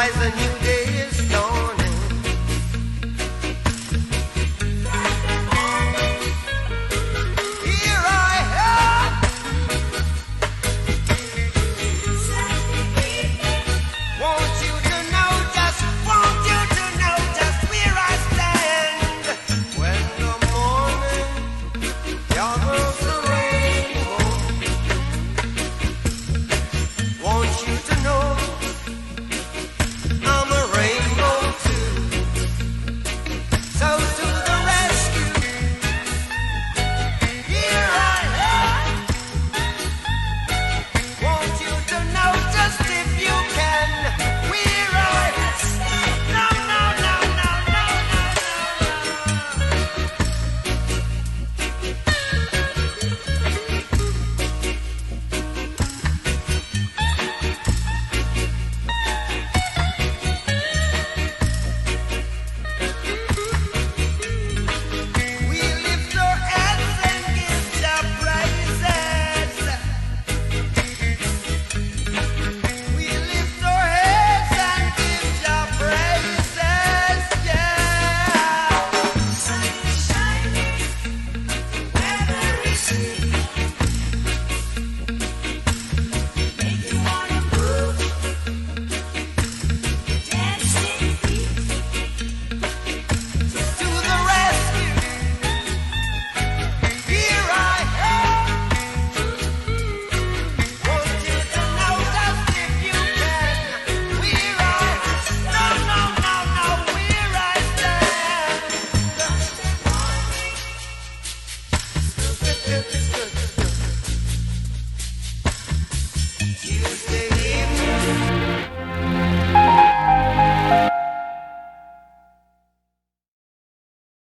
Sunrise, a new day is dawning. Here I am. Want you to know, just want you to know just where I stand. When the morning gathers the rainbow, want you to know I'm a rainbow too. So to the rescue, here I am. Want you to know just if you can, where I no, no, no, no, no, we lift our hands and give Jah praises. We lift our heads and give Jah praises, yeah. Sun is shining, weather is sweet, make you wanna move, dancing feet. To the rescue, here I am. Want you to know just if you can, where I no, no, no, no, where I stand. You